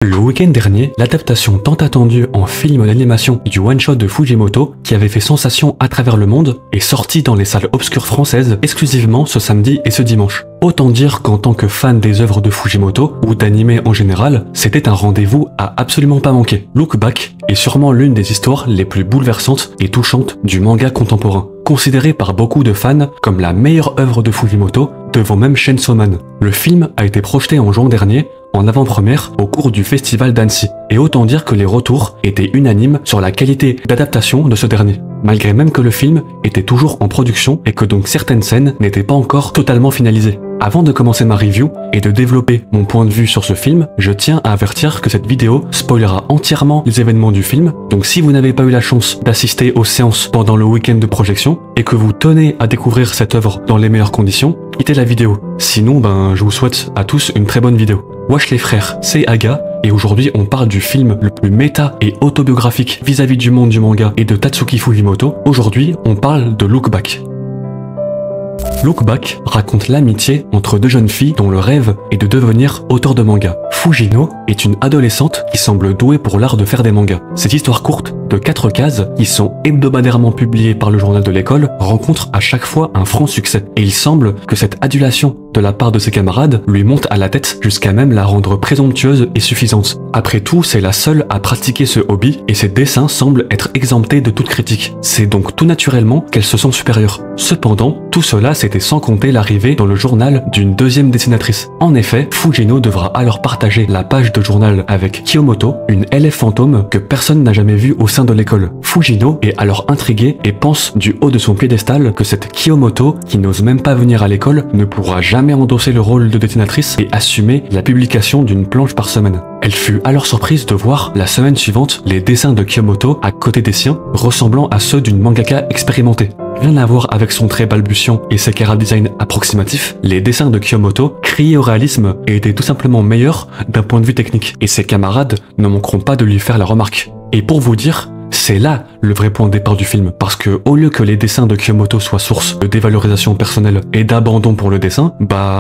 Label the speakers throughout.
Speaker 1: Le week-end dernier, l'adaptation tant attendue en film d'animation du one-shot de Fujimoto, qui avait fait sensation à travers le monde, est sortie dans les salles obscures françaises exclusivement ce samedi et ce dimanche. Autant dire qu'en tant que fan des œuvres de Fujimoto, ou d'anime en général, c'était un rendez-vous à absolument pas manquer. Look Back est sûrement l'une des histoires les plus bouleversantes et touchantes du manga contemporain, considérée par beaucoup de fans comme la meilleure œuvre de Fujimoto, devant même Chainsaw Man. Le film a été projeté en juin dernier, en avant-première au cours du festival d'Annecy, et autant dire que les retours étaient unanimes sur la qualité d'adaptation de ce dernier, malgré même que le film était toujours en production et que donc certaines scènes n'étaient pas encore totalement finalisées. Avant de commencer ma review et de développer mon point de vue sur ce film, je tiens à avertir que cette vidéo spoilera entièrement les événements du film, donc si vous n'avez pas eu la chance d'assister aux séances pendant le week-end de projection et que vous tenez à découvrir cette œuvre dans les meilleures conditions, quittez la vidéo. Sinon, je vous souhaite à tous une très bonne vidéo. Wesh les frères, c'est Aga, et aujourd'hui on parle du film le plus méta et autobiographique vis-à-vis du monde du manga et de Tatsuki Fujimoto. Aujourd'hui, on parle de Look Back. Look Back raconte l'amitié entre deux jeunes filles dont le rêve est de devenir auteur de manga. Fujino est une adolescente qui semble douée pour l'art de faire des mangas. Cette histoire courte de 4 cases, qui sont hebdomadairement publiées par le journal de l'école, rencontre à chaque fois un franc succès. Et il semble que cette adulation de la part de ses camarades lui monte à la tête jusqu'à même la rendre présomptueuse et suffisante. Après tout, c'est la seule à pratiquer ce hobby et ses dessins semblent être exemptés de toute critique. C'est donc tout naturellement qu'elle se sent supérieure. Cependant, tout cela c'était sans compter l'arrivée dans le journal d'une deuxième dessinatrice. En effet, Fujino devra alors partager la page de journal avec Kiyomoto, une élève fantôme que personne n'a jamais vue au sein de l'école. Fujino est alors intrigué et pense du haut de son piédestal que cette Kiyomoto, qui n'ose même pas venir à l'école, ne pourra jamais endosser le rôle de dessinatrice et assumer la publication d'une planche par semaine. Elle fut alors surprise de voir la semaine suivante les dessins de Kiyomoto à côté des siens, ressemblant à ceux d'une mangaka expérimentée. Rien à voir avec son trait balbutiant et ses chara-design approximatifs, les dessins de Kiyomoto criaient au réalisme et étaient tout simplement meilleurs d'un point de vue technique, et ses camarades ne manqueront pas de lui faire la remarque. Et pour vous dire, c'est là le vrai point de départ du film, parce que au lieu que les dessins de Kiyomoto soient source de dévalorisation personnelle et d'abandon pour le dessin,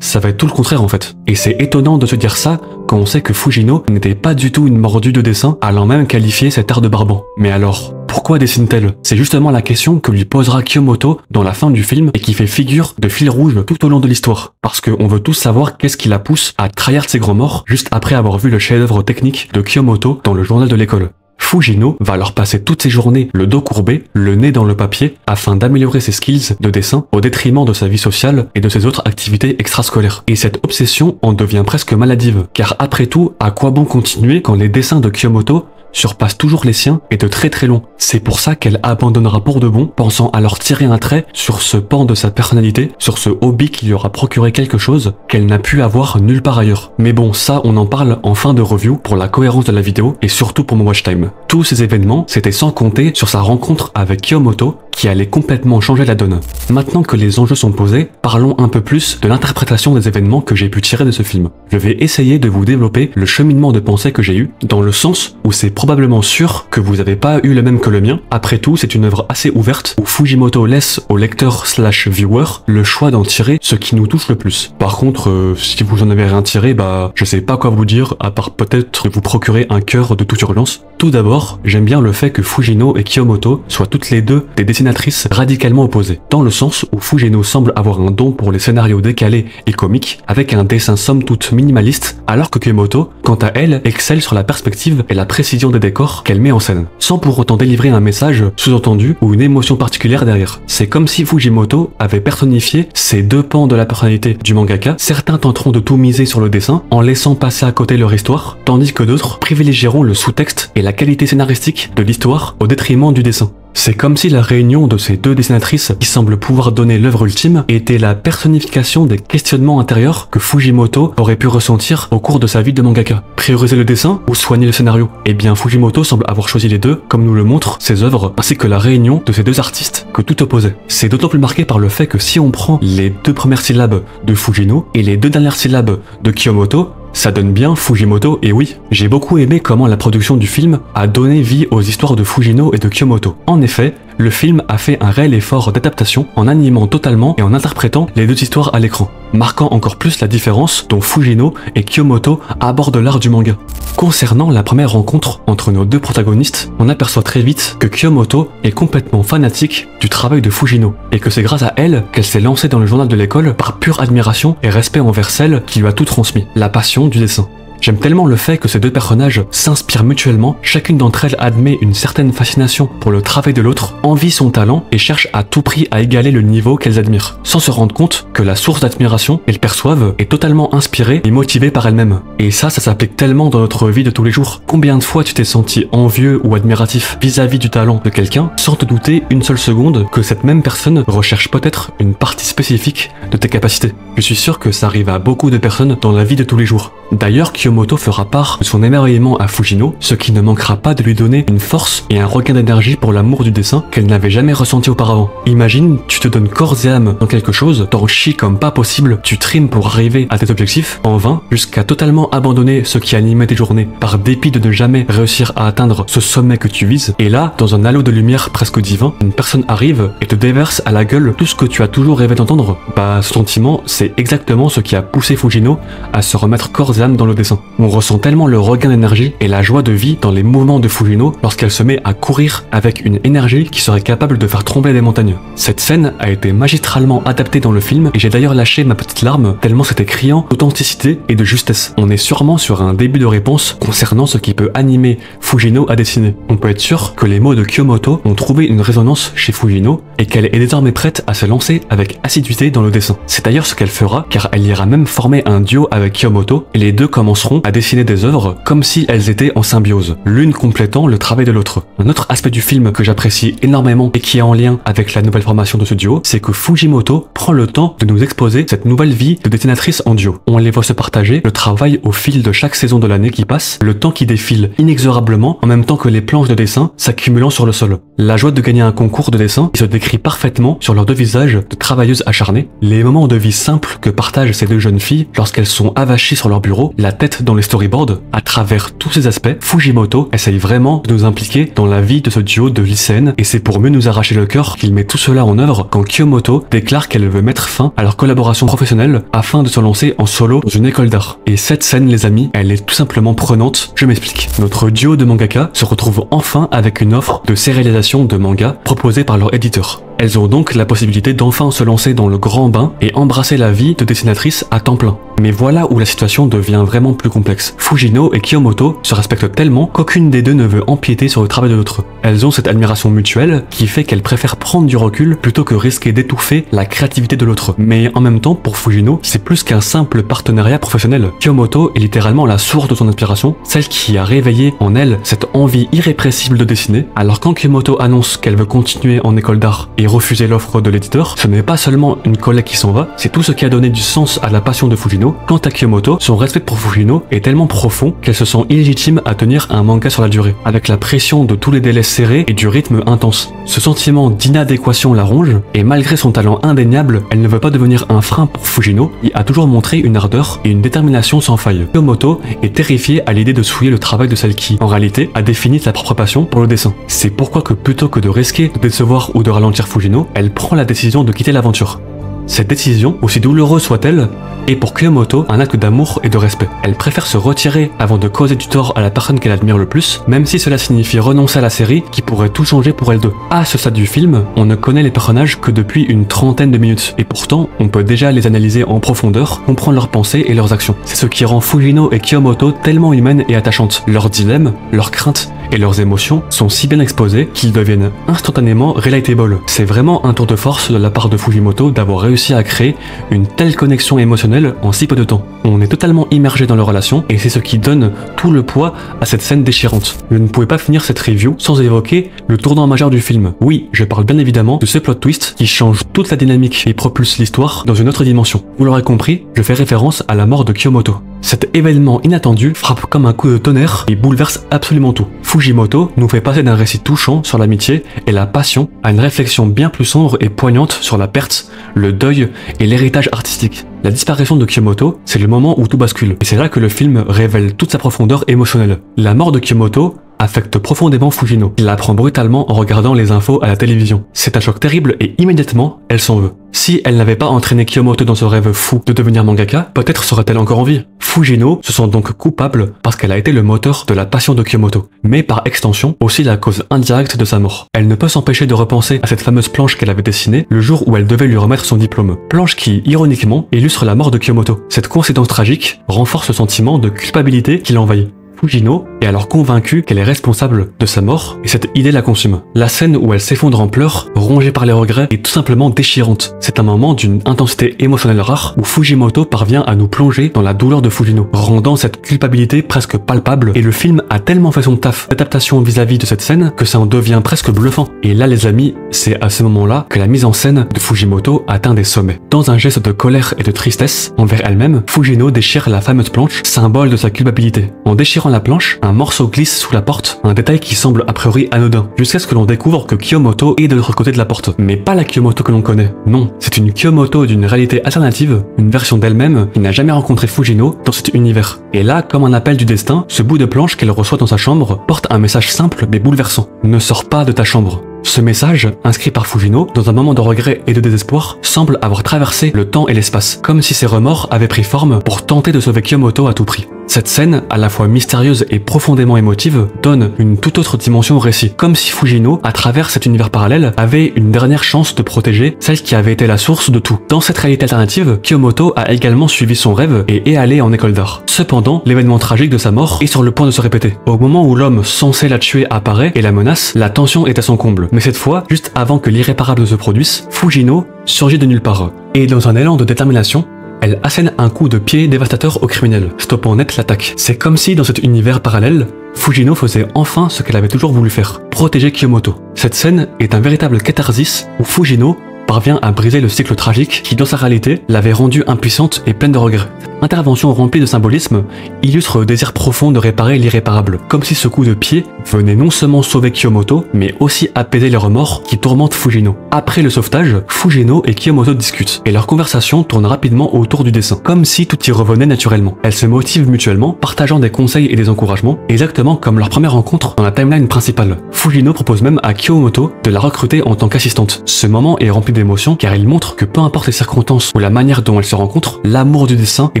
Speaker 1: ça va être tout le contraire en fait. Et c'est étonnant de se dire ça quand on sait que Fujino n'était pas du tout une mordue de dessin, allant même qualifier cet art de barbant. Mais alors, pourquoi dessine-t-elle? C'est justement la question que lui posera Kiyomoto dans la fin du film et qui fait figure de fil rouge tout au long de l'histoire. Parce qu'on veut tous savoir qu'est-ce qui la pousse à trahir ses grands morts juste après avoir vu le chef-d'œuvre technique de Kiyomoto dans le journal de l'école. Fujino va alors passer toutes ses journées le dos courbé, le nez dans le papier, afin d'améliorer ses skills de dessin au détriment de sa vie sociale et de ses autres activités extrascolaires. Et cette obsession en devient presque maladive, car après tout, à quoi bon continuer quand les dessins de Kiyomoto surpasse toujours les siens et de très très long. C'est pour ça qu'elle abandonnera pour de bon, pensant alors tirer un trait sur ce pan de sa personnalité, sur ce hobby qui lui aura procuré quelque chose qu'elle n'a pu avoir nulle part ailleurs. Mais bon, ça on en parle en fin de review pour la cohérence de la vidéo et surtout pour mon watch time. Tous ces événements, c'était sans compter sur sa rencontre avec Kiyomoto, qui allait complètement changer la donne. Maintenant que les enjeux sont posés, parlons un peu plus de l'interprétation des événements que j'ai pu tirer de ce film. Je vais essayer de vous développer le cheminement de pensée que j'ai eu, dans le sens où c'est probablement sûr que vous n'avez pas eu le même que le mien. Après tout, c'est une œuvre assez ouverte, où Fujimoto laisse au lecteur / viewer le choix d'en tirer ce qui nous touche le plus. Par contre, si vous en avez rien tiré, je sais pas quoi vous dire, à part peut-être vous procurer un cœur de toute urgence. Tout d'abord, j'aime bien le fait que Fujino et Kiyomoto soient toutes les deux des dessinatrices radicalement opposées, dans le sens où Fujino semble avoir un don pour les scénarios décalés et comiques, avec un dessin somme toute minimaliste, alors que Kiyomoto, quant à elle, excelle sur la perspective et la précision des décors qu'elle met en scène, sans pour autant délivrer un message sous-entendu ou une émotion particulière derrière. C'est comme si Fujimoto avait personnifié ces deux pans de la personnalité du mangaka. Certains tenteront de tout miser sur le dessin, en laissant passer à côté leur histoire, tandis que d'autres privilégieront le sous-texte et la qualité scénaristique de l'histoire au détriment du dessin. C'est comme si la réunion de ces deux dessinatrices qui semblent pouvoir donner l'œuvre ultime était la personnification des questionnements intérieurs que Fujimoto aurait pu ressentir au cours de sa vie de mangaka. Prioriser le dessin ou soigner le scénario? Eh bien Fujimoto semble avoir choisi les deux, comme nous le montrent ses œuvres, ainsi que la réunion de ces deux artistes que tout opposait. C'est d'autant plus marqué par le fait que si on prend les deux premières syllabes de Fujino et les deux dernières syllabes de Kiyomoto, ça donne bien Fujimoto, et oui, j'ai beaucoup aimé comment la production du film a donné vie aux histoires de Fujino et de Kiyomoto. En effet, le film a fait un réel effort d'adaptation en animant totalement et en interprétant les deux histoires à l'écran, marquant encore plus la différence dont Fujino et Kyomoto abordent l'art du manga. Concernant la première rencontre entre nos deux protagonistes, on aperçoit très vite que Kyomoto est complètement fanatique du travail de Fujino, et que c'est grâce à elle qu'elle s'est lancée dans le journal de l'école par pure admiration et respect envers celle qui lui a tout transmis, la passion du dessin. J'aime tellement le fait que ces deux personnages s'inspirent mutuellement, chacune d'entre elles admet une certaine fascination pour le travail de l'autre, envie son talent et cherche à tout prix à égaler le niveau qu'elles admirent, sans se rendre compte que la source d'admiration qu'elles perçoivent est totalement inspirée et motivée par elles-mêmes. Et ça s'applique tellement dans notre vie de tous les jours. Combien de fois tu t'es senti envieux ou admiratif vis-à-vis du talent de quelqu'un, sans te douter une seule seconde que cette même personne recherche peut-être une partie spécifique de tes capacités. Je suis sûr que ça arrive à beaucoup de personnes dans la vie de tous les jours. D'ailleurs, Kyomoto fera part de son émerveillement à Fujino, ce qui ne manquera pas de lui donner une force et un regain d'énergie pour l'amour du dessin qu'elle n'avait jamais ressenti auparavant. Imagine, tu te donnes corps et âme dans quelque chose, t'en chies comme pas possible, tu trimes pour arriver à tes objectifs, en vain, jusqu'à totalement abandonner ce qui animait tes journées, par dépit de ne jamais réussir à atteindre ce sommet que tu vises. Et là, dans un halo de lumière presque divin, une personne arrive et te déverse à la gueule tout ce que tu as toujours rêvé d'entendre. Bah, ce sentiment, c'est exactement ce qui a poussé Fujino à se remettre corps et âme dans le dessin. On ressent tellement le regain d'énergie et la joie de vie dans les mouvements de Fujino lorsqu'elle se met à courir avec une énergie qui serait capable de faire trembler des montagnes. Cette scène a été magistralement adaptée dans le film et j'ai d'ailleurs lâché ma petite larme tellement c'était criant d'authenticité et de justesse. On est sûrement sur un début de réponse concernant ce qui peut animer Fujino à dessiner. On peut être sûr que les mots de Kyomoto ont trouvé une résonance chez Fujino et qu'elle est désormais prête à se lancer avec assiduité dans le dessin. C'est d'ailleurs ce qu'elle fera car elle ira même former un duo avec Kyomoto et les deux commenceront à dessiner des œuvres comme si elles étaient en symbiose, l'une complétant le travail de l'autre. Un autre aspect du film que j'apprécie énormément et qui est en lien avec la nouvelle formation de ce duo, c'est que Fujimoto prend le temps de nous exposer cette nouvelle vie de dessinatrice en duo. On les voit se partager le travail au fil de chaque saison de l'année qui passe, le temps qui défile inexorablement en même temps que les planches de dessin s'accumulant sur le sol. La joie de gagner un concours de dessin qui se décrit parfaitement sur leurs deux visages de travailleuses acharnées, les moments de vie simples que partagent ces deux jeunes filles lorsqu'elles sont avachées sur leur bureau, la tête dans les storyboards. À travers tous ces aspects, Fujimoto essaye vraiment de nous impliquer dans la vie de ce duo de lycéennes et c'est pour mieux nous arracher le cœur qu'il met tout cela en œuvre quand Kyomoto déclare qu'elle veut mettre fin à leur collaboration professionnelle afin de se lancer en solo dans une école d'art. Et cette scène, les amis, elle est tout simplement prenante, je m'explique. Notre duo de mangaka se retrouve enfin avec une offre de sérialisation de manga proposée par leur éditeur. Elles ont donc la possibilité d'enfin se lancer dans le grand bain et embrasser la vie de dessinatrice à temps plein. Mais voilà où la situation devient vraiment plus complexe. Fujino et Kyomoto se respectent tellement qu'aucune des deux ne veut empiéter sur le travail de l'autre. Elles ont cette admiration mutuelle qui fait qu'elles préfèrent prendre du recul plutôt que risquer d'étouffer la créativité de l'autre. Mais en même temps, pour Fujino, c'est plus qu'un simple partenariat professionnel. Kyomoto est littéralement la source de son inspiration, celle qui a réveillé en elle cette envie irrépressible de dessiner. Alors quand Kyomoto annonce qu'elle veut continuer en école d'art et refuser l'offre de l'éditeur, ce n'est pas seulement une collègue qui s'en va, c'est tout ce qui a donné du sens à la passion de Fujino. Quant à Kyomoto, son respect pour Fujino est tellement profond qu'elle se sent illégitime à tenir un manga sur la durée, avec la pression de tous les délais serrés et du rythme intense. Ce sentiment d'inadéquation la ronge, et malgré son talent indéniable, elle ne veut pas devenir un frein pour Fujino et a toujours montré une ardeur et une détermination sans faille. Kyomoto est terrifiée à l'idée de souiller le travail de celle qui, en réalité, a défini sa propre passion pour le dessin. C'est pourquoi que plutôt que de risquer de décevoir ou de ralentir Fujino, elle prend la décision de quitter l'aventure. Cette décision, aussi douloureuse soit-elle, est pour Kyomoto un acte d'amour et de respect. Elle préfère se retirer avant de causer du tort à la personne qu'elle admire le plus, même si cela signifie renoncer à la série qui pourrait tout changer pour elles deux. À ce stade du film, on ne connaît les personnages que depuis une trentaine de minutes, et pourtant, on peut déjà les analyser en profondeur, comprendre leurs pensées et leurs actions. C'est ce qui rend Fujino et Kyomoto tellement humaines et attachantes. Leurs dilemmes, leurs craintes et leurs émotions sont si bien exposés qu'ils deviennent instantanément relatable. C'est vraiment un tour de force de la part de Fujimoto d'avoir réussi à créer une telle connexion émotionnelle en si peu de temps. On est totalement immergé dans leur relation et c'est ce qui donne tout le poids à cette scène déchirante. Je ne pouvais pas finir cette review sans évoquer le tournant majeur du film. Oui, je parle bien évidemment de ce plot twist qui change toute la dynamique et propulse l'histoire dans une autre dimension. Vous l'aurez compris, je fais référence à la mort de Kyomoto. Cet événement inattendu frappe comme un coup de tonnerre et bouleverse absolument tout. Fujimoto nous fait passer d'un récit touchant sur l'amitié et la passion à une réflexion bien plus sombre et poignante sur la perte, le deuil et l'héritage artistique. La disparition de Kyomoto, c'est le moment où tout bascule, et c'est là que le film révèle toute sa profondeur émotionnelle. La mort de Kyomoto affecte profondément Fujino. Il l'apprend brutalement en regardant les infos à la télévision. C'est un choc terrible et immédiatement, elle s'en veut. Si elle n'avait pas entraîné Kyomoto dans ce rêve fou de devenir mangaka, peut-être serait-elle encore en vie. Fujino se sent donc coupable parce qu'elle a été le moteur de la passion de Kyomoto, mais par extension aussi la cause indirecte de sa mort. Elle ne peut s'empêcher de repenser à cette fameuse planche qu'elle avait dessinée le jour où elle devait lui remettre son diplôme. Planche qui, ironiquement, illustre la mort de Kyomoto. Cette coïncidence tragique renforce le sentiment de culpabilité qui l'envahit. Fujino est alors convaincue qu'elle est responsable de sa mort et cette idée la consume. La scène où elle s'effondre en pleurs, rongée par les regrets, est tout simplement déchirante. C'est un moment d'une intensité émotionnelle rare où Fujimoto parvient à nous plonger dans la douleur de Fujino, rendant cette culpabilité presque palpable, et le film a tellement fait son taf d'adaptation vis-à-vis de cette scène que ça en devient presque bluffant. Et là les amis, c'est à ce moment-là que la mise en scène de Fujimoto atteint des sommets. Dans un geste de colère et de tristesse envers elle-même, Fujino déchire la fameuse planche, symbole de sa culpabilité. En déchirant la planche, un morceau glisse sous la porte, un détail qui semble a priori anodin, jusqu'à ce que l'on découvre que Kyomoto est de l'autre côté de la porte. Mais pas la Kyomoto que l'on connaît, non, c'est une Kyomoto d'une réalité alternative, une version d'elle-même qui n'a jamais rencontré Fujino dans cet univers. Et là, comme un appel du destin, ce bout de planche qu'elle reçoit dans sa chambre porte un message simple mais bouleversant. Ne sors pas de ta chambre. Ce message, inscrit par Fujino, dans un moment de regret et de désespoir, semble avoir traversé le temps et l'espace, comme si ses remords avaient pris forme pour tenter de sauver Kyomoto à tout prix. Cette scène, à la fois mystérieuse et profondément émotive, donne une toute autre dimension au récit, comme si Fujino, à travers cet univers parallèle, avait une dernière chance de protéger celle qui avait été la source de tout. Dans cette réalité alternative, Kyomoto a également suivi son rêve et est allé en école d'art. Cependant, l'événement tragique de sa mort est sur le point de se répéter. Au moment où l'homme censé la tuer apparaît et la menace, la tension est à son comble. Mais cette fois, juste avant que l'irréparable se produise, Fujino surgit de nulle part. Et dans un élan de détermination, elle assène un coup de pied dévastateur au criminel, stoppant net l'attaque. C'est comme si dans cet univers parallèle, Fujino faisait enfin ce qu'elle avait toujours voulu faire, protéger Kyomoto. Cette scène est un véritable catharsis où Fujino parvient à briser le cycle tragique qui, dans sa réalité, l'avait rendue impuissante et pleine de regrets. Intervention remplie de symbolisme illustre le désir profond de réparer l'irréparable, comme si ce coup de pied venait non seulement sauver Kyomoto, mais aussi apaiser les remords qui tourmentent Fujino. Après le sauvetage, Fujino et Kyomoto discutent, et leur conversation tourne rapidement autour du dessin, comme si tout y revenait naturellement. Elles se motivent mutuellement, partageant des conseils et des encouragements, exactement comme leur première rencontre dans la timeline principale. Fujino propose même à Kyomoto de la recruter en tant qu'assistante. Ce moment est rempli d'émotions car il montre que peu importe les circonstances ou la manière dont elles se rencontrent, l'amour du dessin est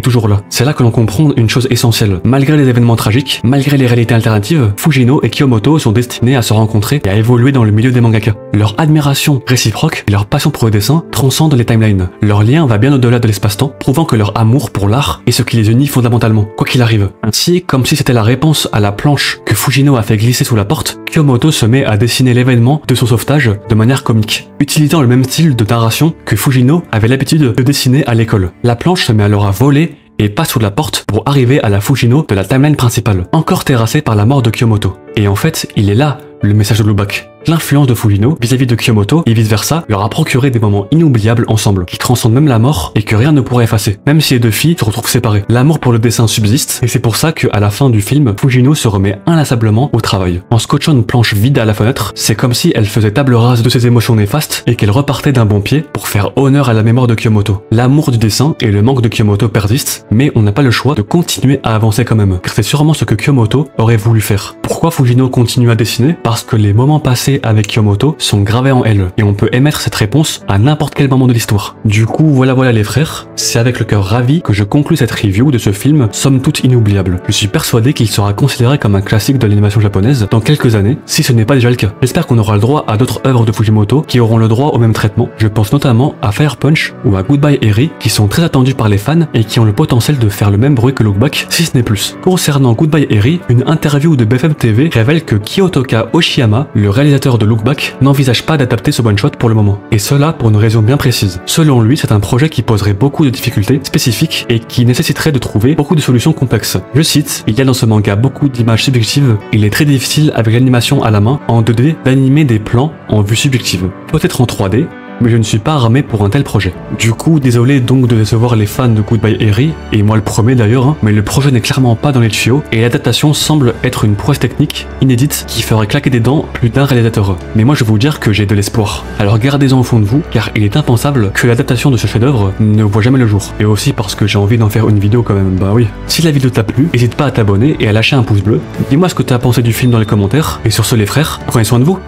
Speaker 1: toujours là. C'est là que l'on comprend une chose essentielle. Malgré les événements tragiques, malgré les réalités alternatives, Fujino et Kyomoto sont destinés à se rencontrer et à évoluer dans le milieu des mangaka. Leur admiration réciproque et leur passion pour le dessin transcendent les timelines. Leur lien va bien au-delà de l'espace-temps, prouvant que leur amour pour l'art est ce qui les unit fondamentalement, quoi qu'il arrive. Ainsi, comme si c'était la réponse à la planche que Fujino a fait glisser sous la porte, Kyomoto se met à dessiner l'événement de son sauvetage de manière comique, utilisant le même style de narration que Fujino avait l'habitude de dessiner à l'école. La planche se met alors à voler et passe sous la porte pour arriver à la Fujino de la timeline principale, encore terrassée par la mort de Kyomoto. Et en fait, il est là le message de Lookback. L'influence de Fujino vis-à-vis de Kyomoto et vice-versa leur a procuré des moments inoubliables ensemble, qui transcendent même la mort et que rien ne pourrait effacer, même si les deux filles se retrouvent séparées. L'amour pour le dessin subsiste, et c'est pour ça qu'à la fin du film, Fujino se remet inlassablement au travail. En scotchant une planche vide à la fenêtre, c'est comme si elle faisait table rase de ses émotions néfastes et qu'elle repartait d'un bon pied pour faire honneur à la mémoire de Kyomoto. L'amour du dessin et le manque de Kyomoto persistent, mais on n'a pas le choix de continuer à avancer quand même, car c'est sûrement ce que Kyomoto aurait voulu faire. Pourquoi Fujino continue à dessiner? Parce que les moments passés avec Kyomoto sont gravés en elle, et on peut émettre cette réponse à n'importe quel moment de l'histoire. Du coup, voilà les frères, c'est avec le cœur ravi que je conclus cette review de ce film, somme toute inoubliable. Je suis persuadé qu'il sera considéré comme un classique de l'animation japonaise dans quelques années, si ce n'est pas déjà le cas. J'espère qu'on aura le droit à d'autres œuvres de Fujimoto qui auront le droit au même traitement. Je pense notamment à Fire Punch ou à Goodbye Eri, qui sont très attendus par les fans et qui ont le potentiel de faire le même bruit que Lookback, si ce n'est plus. Concernant Goodbye Eri, une interview de BFM TV révèle que Kiyotoka Oshiyama, le réalisateur de Lookback, n'envisage pas d'adapter ce one-shot pour le moment. Et cela pour une raison bien précise. Selon lui, c'est un projet qui poserait beaucoup de difficultés spécifiques et qui nécessiterait de trouver beaucoup de solutions complexes. Je cite, il y a dans ce manga beaucoup d'images subjectives, il est très difficile avec l'animation à la main, en 2D, d'animer des plans en vue subjective. Peut-être en 3D, mais je ne suis pas armé pour un tel projet. Du coup, désolé donc de décevoir les fans de Goodbye Harry, et moi le premier d'ailleurs, hein, mais le projet n'est clairement pas dans les tuyaux, et l'adaptation semble être une prouesse technique inédite qui ferait claquer des dents plus d'un réalisateur. Mais moi je vais vous dire que j'ai de l'espoir. Alors gardez-en au fond de vous, car il est impensable que l'adaptation de ce chef-d'œuvre ne voit jamais le jour. Et aussi parce que j'ai envie d'en faire une vidéo quand même, bah oui. Si la vidéo t'a plu, n'hésite pas à t'abonner et à lâcher un pouce bleu. Dis-moi ce que t'as pensé du film dans les commentaires, et sur ce les frères, prenez soin de vous.